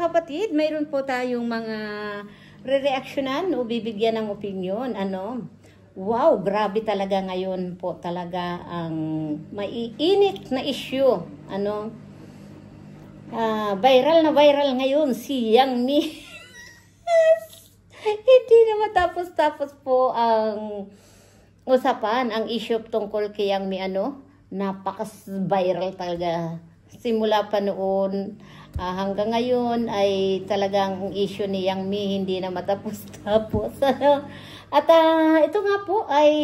kapatid, mayroon po tayong mga re-reaksyonan o bibigyan ng opinion. Wow, grabe talaga ngayon po talaga ang maiinit na issue. Viral na viral ngayon si Yang Mi. Hindi na matapos-tapos po ang usapan, ang issue tungkol kay Yang Mi. Napakas-viral talaga. Simula pa noon hanggang ngayon ay talagang issue ni Yang Mi hindi na matapos-tapos. At ito nga po ay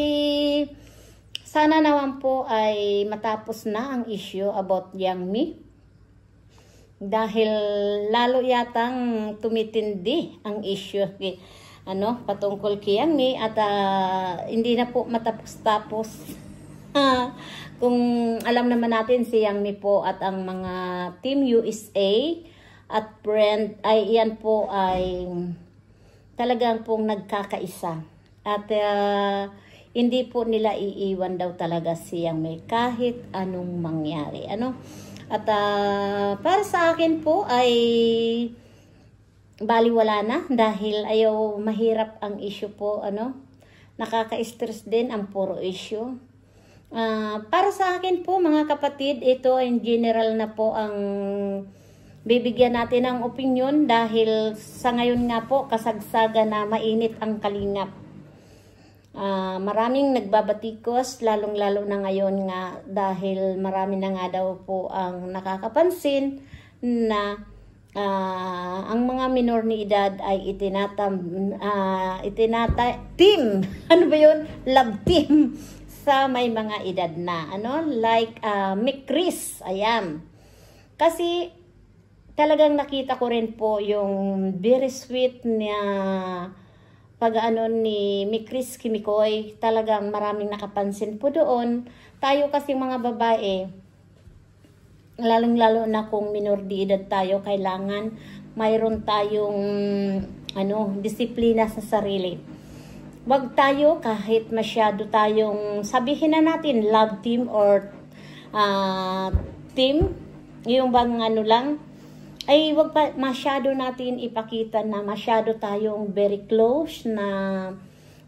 sana naman po ay matapos na ang issue about Yang Mi. Dahil lalo yatang tumitindi ang issue patungkol kay Yang Mi at hindi na po matapos-tapos. Kung alam naman natin si Yang Mi po at ang mga Team USA at Brand ay iyan po ay talagang pong nagkakaisa. At hindi po nila iiwan daw talaga si Yang Mi kahit anong mangyari. At para sa akin po ay baliwala na dahil ayaw mahirap ang issue po. Nakaka-stress din ang puro issue. Para sa akin po mga kapatid, ito in general na po ang bibigyan natin ng opinion dahil sa ngayon nga po kasagsaga na mainit ang kalingap. Maraming nagbabatikos lalong-lalo na ngayon nga dahil marami na nga daw po ang nakakapansin na ang mga minor ni edad ay team love team sa may mga edad na like Mikris, ayan. Kasi talagang nakita ko rin po yung very sweet na ni Mikris Kimikoy. Talagang maraming nakapansin po doon. Tayo kasi mga babae, lalong-lalo na kung minor de edad tayo, kailangan mayroon tayong disiplina sa sarili. Wag tayo kahit masyado tayong sabihin na natin love team or team, yung bang lang, ay wag pa masyado natin ipakita na masyado tayong very close, na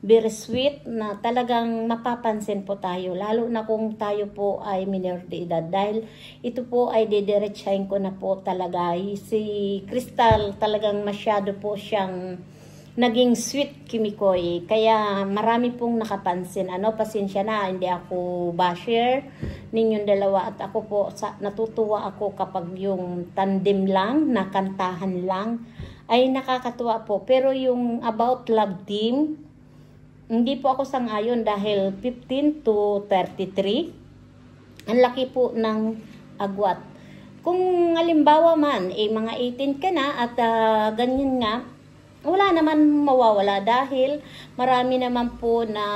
very sweet, na talagang mapapansin po tayo, lalo na kung tayo po ay minor de edad. Dahil ito po ay didiretsahin ko na po talaga. Si Crystal talagang masyado po siyang naging sweet Kimikoy. Kaya marami pong nakapansin. Pasensya na, hindi ako basher ninyong dalawa. At ako po, natutuwa ako kapag yung tandem lang, nakantahan lang, ay nakakatuwa po. Pero yung about love team, hindi po ako sang-ayon dahil 15 to 33, ang laki po ng agwat. Kung halimbawa man, mga 18 ka na at ganyan nga, wala naman mawawala dahil marami naman po na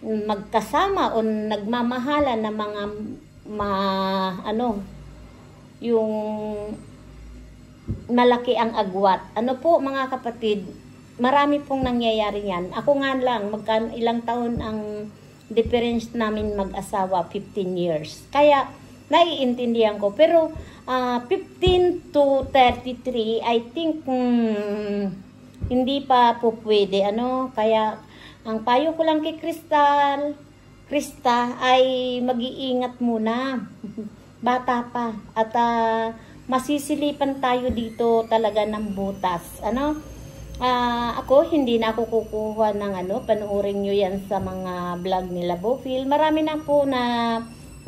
magkasama o nagmamahalan na mga yung malaki ang agwat. Po mga kapatid, marami pong nangyayari yan. Ako nga lang, ilang taon ang difference namin mag-asawa, 15 years. Kaya naiintindihan ko. Pero 15 to 33, I think hindi pa po pwede. Kaya ang payo ko lang kay Krista ay mag-iingat muna. Bata pa. At masisilipan tayo dito talaga ng butas. Ako, hindi na ako kukuha ng panoorin nyo yan sa mga vlog nila Bofil. Marami na po na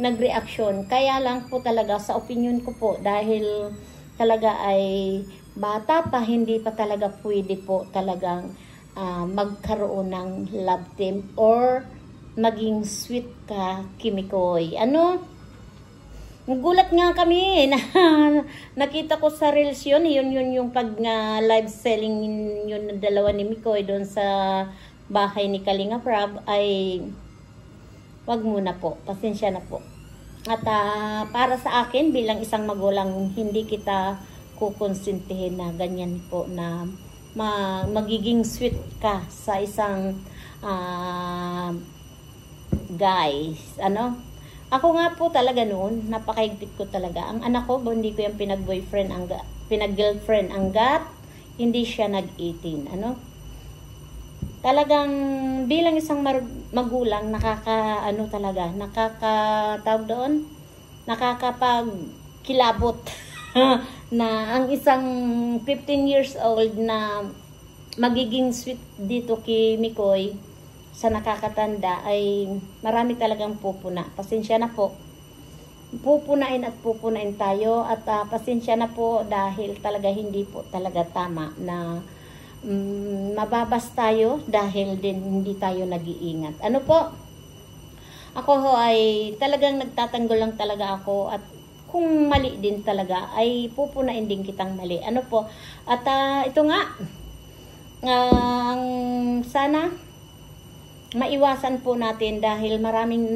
nagreaksyon. Kaya lang po talaga sa opinion ko po, dahil talaga ay bata pa, hindi pa talaga pwede po talagang magkaroon ng love team or maging sweet ka Kimikoy. Gulat nga kami na nakita ko sa reels yun yung pag live selling yun ng dalawa ni Mikoy doon sa bahay ni Kalinga Prab ay wag muna po, pasensya na po. At para sa akin bilang isang magulang, hindi kita kukonsintihin na ganyan po na magiging sweet ka sa isang guys. Ako nga po talaga noon, napakaigpit ko talaga. Ang anak ko, hindi ko yung pinag-boyfriend, pinag-girlfriend hanggat hindi siya nag-18. Ano? Talagang bilang isang magulang, nakakatawag doon, nakakapagkilabot na ang isang 15 years old na magiging sweet dito kay Mikoy sa nakakatanda ay marami talagang pupuna. Pasensya na po. Pupunain at pupunain tayo at pasensya na po dahil talaga hindi po talaga tama na mababas tayo dahil din hindi tayo nag-iingat. Ano po? Ako ho ay talagang nagtatanggol lang talaga ako at kung mali din talaga ay pupunain din kitang mali. Ano po? At ito nga, sana maiwasan po natin dahil maraming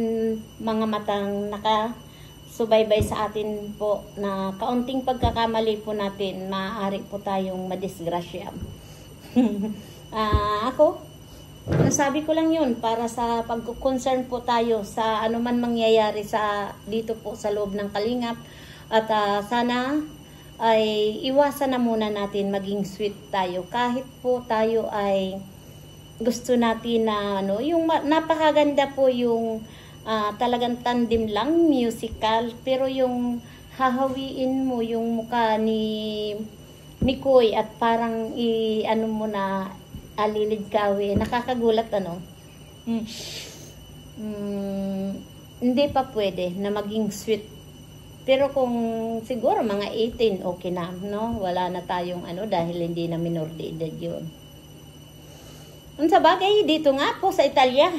mga matang nakasubaybay sa atin po na kaunting pagkakamali po natin, maaari po tayong madisgrasya. Ako, nasabi ko lang yun para sa pag-concern po tayo sa anuman mangyayari dito po sa loob ng Kalingap at sana ay iwasan na muna natin maging sweet tayo kahit po tayo ay gusto natin na yung napakaganda po yung talagang tandem lang, musical, pero yung hahawiin mo yung mukha ni Mikoy at parang mo na alilid kawi, nakakagulat hindi pa pwede na maging sweet. Pero kung siguro mga 18 okay na, no? Wala na tayong dahil hindi na minor de edad yun. Sa bagay, dito nga po sa Italia.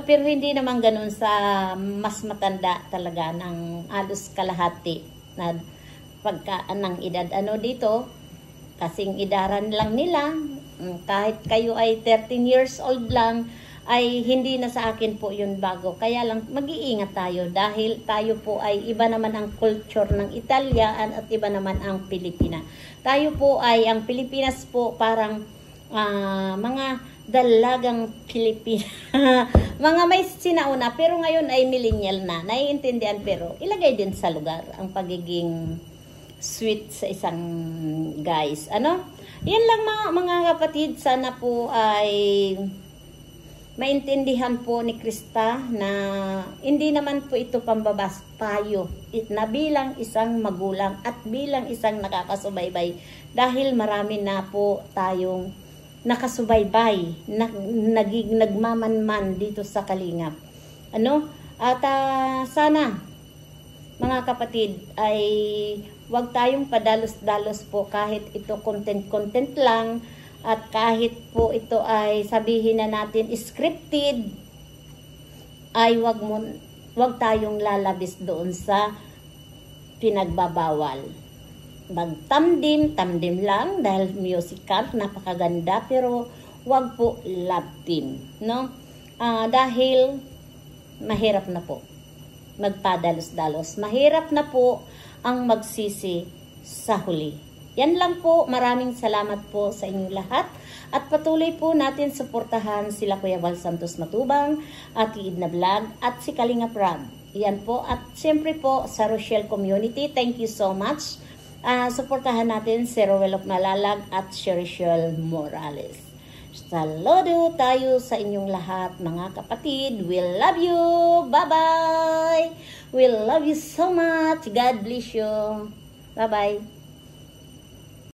Pero hindi naman ganun sa mas matanda talaga ng alos kalahati na pagkaan edad. Dito, kasing idaran lang nila. Kahit kayo ay 13 years old lang, ay hindi na sa akin po yun bago. Kaya lang, mag-iingat tayo dahil tayo po ay iba naman ang culture ng Italia at iba naman ang Pilipina. Tayo po ay, ang Pilipinas po parang mga dalagang Pilipina. Mga may sinauna, pero ngayon ay millennial na. Naiintindihan, pero ilagay din sa lugar ang pagiging sweet sa isang guys. Yan lang mga kapatid. Sana po ay maintindihan po ni Krista na hindi naman po ito pambabas payo na bilang isang magulang at bilang isang nakakasubaybay dahil marami na po tayong nakasubaybay, nagmamanman dito sa Kalingap. At sana mga kapatid ay wag tayong padalos-dalos po kahit ito content lang at kahit po ito ay sabihin na natin scripted ay wag tayong lalabis doon sa pinagbabawal. Tamdim lang dahil musical, napakaganda, pero wag po love team, no? Dahil mahirap na po magpadalos-dalos. Mahirap na po ang magsisi sa huli. Yan lang po. Maraming salamat po sa inyong lahat. At patuloy po natin suportahan sila Kuya Val Santos Matubang, at Idna Vlog, at si Kalingap Rab. Yan po. At siyempre po sa Rochelle Community, thank you so much. Suportahan natin si Rowell of Malalag at si Rochelle Morales. Saludo tayo sa inyong lahat mga kapatid. We love you. Bye-bye. We love you so much. God bless you. Bye-bye.